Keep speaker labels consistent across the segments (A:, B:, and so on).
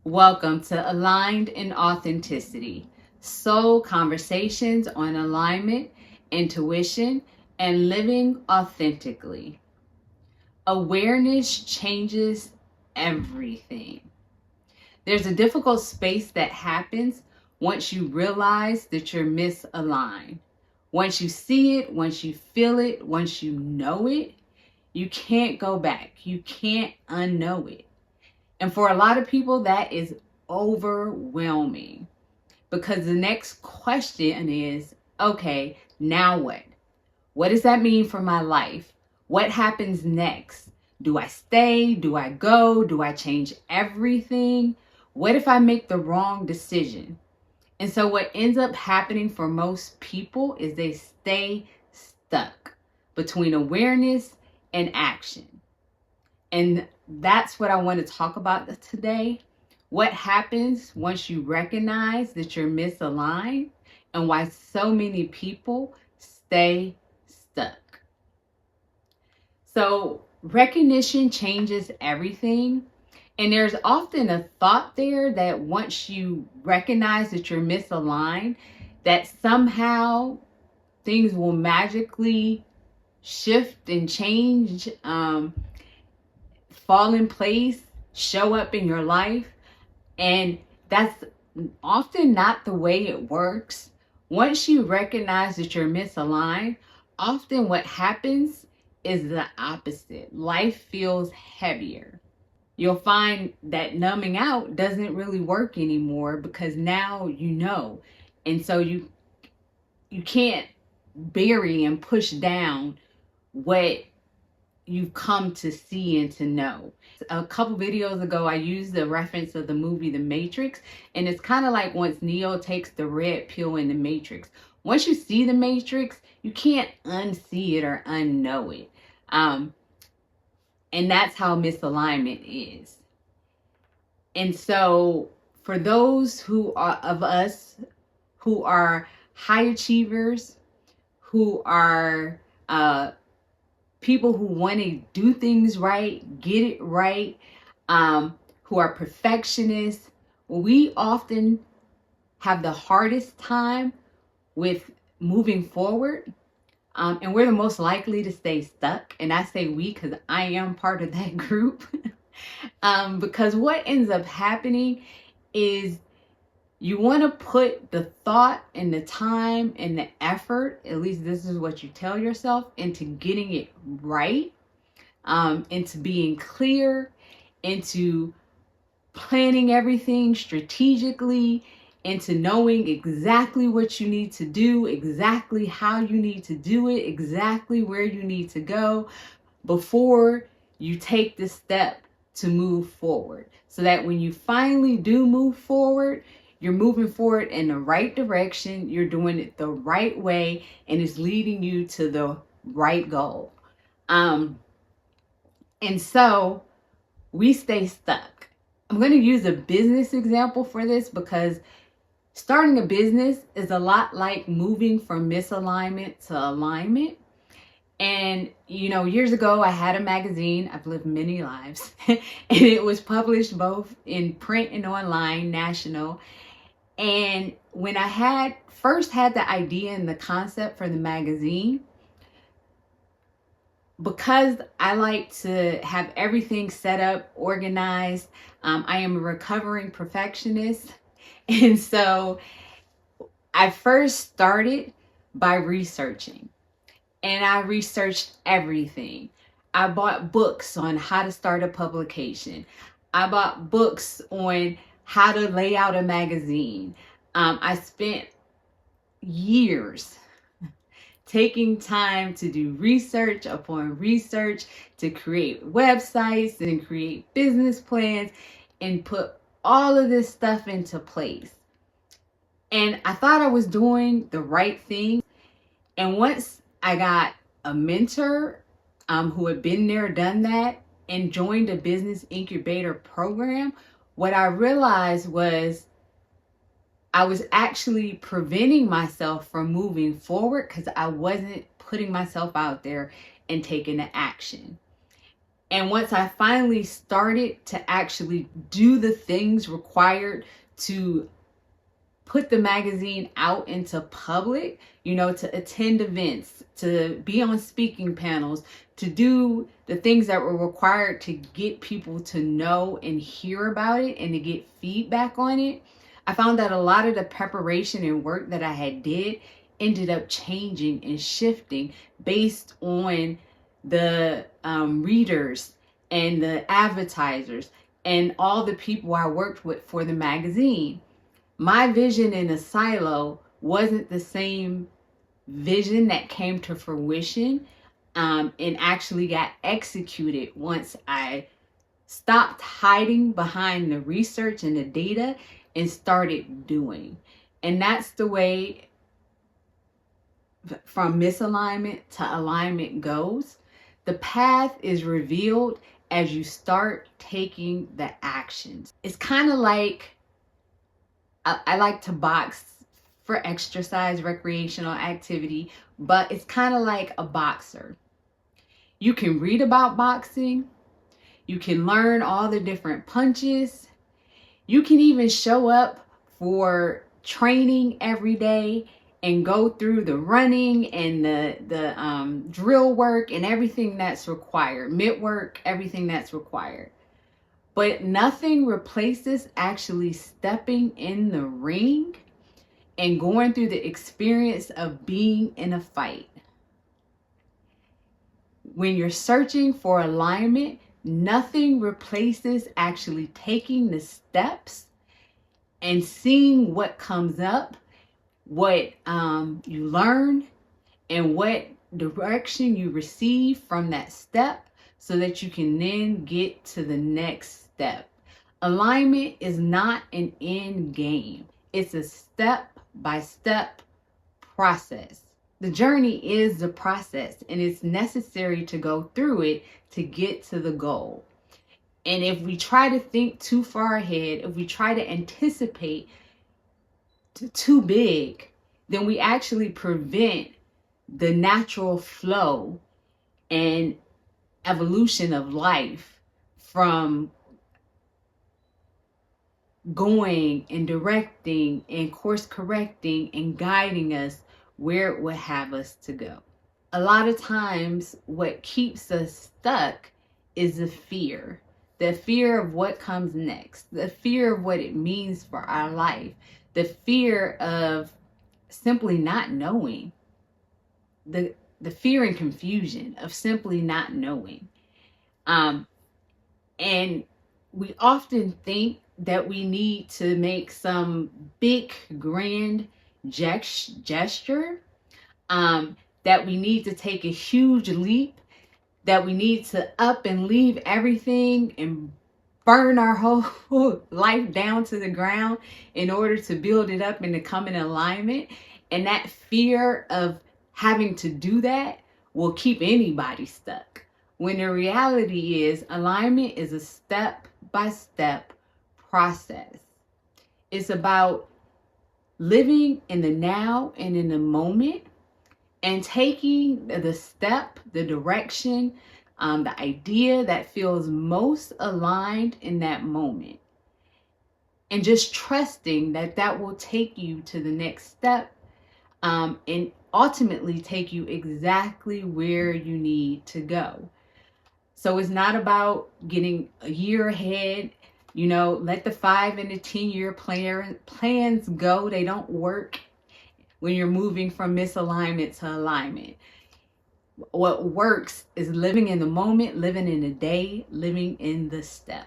A: Welcome to Aligned in Authenticity, soul conversations on alignment, intuition, and living authentically. Awareness changes everything. There's a difficult space that happens once you realize that you're misaligned. Once you see it, once you feel it, once you know it, you can't go back. You can't unknow it. And for a lot of people, that is overwhelming because the next question is, okay, now what? What does that mean for my life? What happens next? Do I stay? Do I go? Do I change everything? What if I make the wrong decision? And so what ends up happening for most people is they stay stuck between awareness and action. And that's what I want to talk about today. What happens once you recognize that you're misaligned and why so many people stay stuck. So recognition changes everything. And there's often a thought there that once you recognize that you're misaligned, that somehow things will magically shift and change, fall in place, show up in your life. And that's often not the way it works. Once you recognize that you're misaligned, often what happens is the opposite. Life feels heavier. You'll find that numbing out doesn't really work anymore because now you know. And so you can't bury and push down what you've come to see and to know. A couple videos ago, I used the reference of the movie The Matrix, and it's kind of like once Neo takes the red pill in the Matrix. Once you see the Matrix, you can't unsee it or unknow it. And that's how misalignment is. And so for those of us who are high achievers, who are people who want to do things right, get it right, who are perfectionists, we often have the hardest time with moving forward. And we're the most likely to stay stuck. And I say we because I am part of that group. Because what ends up happening is you want to put the thought and the time and the effort, at least this is what you tell yourself, into getting it right, into being clear, into planning everything strategically, into knowing exactly what you need to do, exactly how you need to do it, exactly where you need to go before you take the step to move forward. So that when you finally do move forward, you're moving forward in the right direction, you're doing it the right way, and it's leading you to the right goal. And so we stay stuck. I'm going to use a business example for this because starting a business is a lot like moving from misalignment to alignment. And, years ago, I had a magazine. I've lived many lives. And it was published both in print and online, national. And when I first had the idea and the concept for the magazine, because I like to have everything set up, organized, I am a recovering perfectionist. And so I first started by researching. And I researched everything. I bought books on how to start a publication. I bought books on how to lay out a magazine. I spent years taking time to do research upon research, to create websites and create business plans and put all of this stuff into place. And I thought I was doing the right thing. And once I got a mentor who had been there, done that, and joined a business incubator program, what I realized was I was actually preventing myself from moving forward because I wasn't putting myself out there and taking the action. And once I finally started to actually do the things required to put the magazine out into public, to attend events, to be on speaking panels, to do the things that were required to get people to know and hear about it and to get feedback on it, I found that a lot of the preparation and work that I had did ended up changing and shifting based on the readers and the advertisers and all the people I worked with for the magazine. My vision in a silo wasn't the same vision that came to fruition and actually got executed once I stopped hiding behind the research and the data and started doing. And that's the way from misalignment to alignment goes. The path is revealed as you start taking the actions. It's kind of like, I like to box for exercise, recreational activity, but it's kind of like a boxer. You can read about boxing. You can learn all the different punches. You can even show up for training every day and go through the running and the drill work and everything that's required, mitt work, everything that's required. But nothing replaces actually stepping in the ring and going through the experience of being in a fight. When you're searching for alignment, nothing replaces actually taking the steps and seeing what comes up, what you learn, and what direction you receive from that step so that you can then get to the next step. Alignment is not an end game. It's a step-by-step process. The journey is the process, and it's necessary to go through it to get to the goal. And if we try to think too far ahead, if we try to anticipate too big, then we actually prevent the natural flow and evolution of life from going and directing and course correcting and guiding us where it would have us to go. A lot of times what keeps us stuck is the fear of what comes next, the fear of what it means for our life, the fear of simply not knowing, the fear and confusion of simply not knowing. And we often think that we need to make some big, grand gesture, that we need to take a huge leap, that we need to up and leave everything and burn our whole life down to the ground in order to build it up and to come in alignment. And that fear of having to do that will keep anybody stuck. When the reality is, alignment is a step-by-step process. It's about living in the now and in the moment and taking the step, the direction, the idea that feels most aligned in that moment. And just trusting that that will take you to the next step and ultimately take you exactly where you need to go. So it's not about getting a year ahead. Let the 5 and the 10-year plans go. They don't work when you're moving from misalignment to alignment. What works is living in the moment, living in the day, living in the step.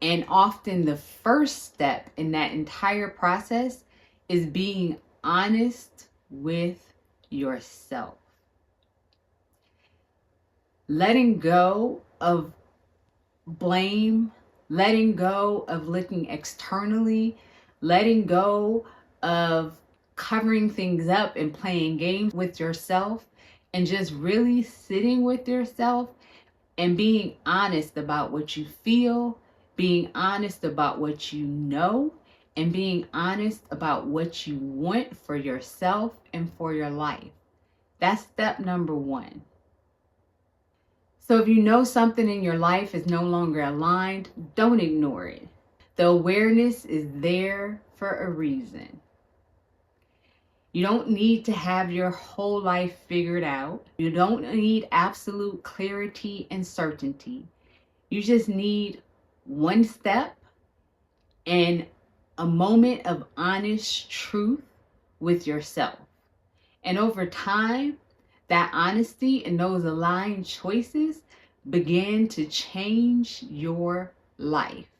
A: And often the first step in that entire process is being honest with yourself. Letting go of blame, letting go of looking externally, letting go of covering things up and playing games with yourself, and just really sitting with yourself and being honest about what you feel, being honest about what you know, and being honest about what you want for yourself and for your life. That's step number 1. So if you know something in your life is no longer aligned, don't ignore it. The awareness is there for a reason. You don't need to have your whole life figured out. You don't need absolute clarity and certainty. You just need one step and a moment of honest truth with yourself. And over time, that honesty and those aligned choices begin to change your life.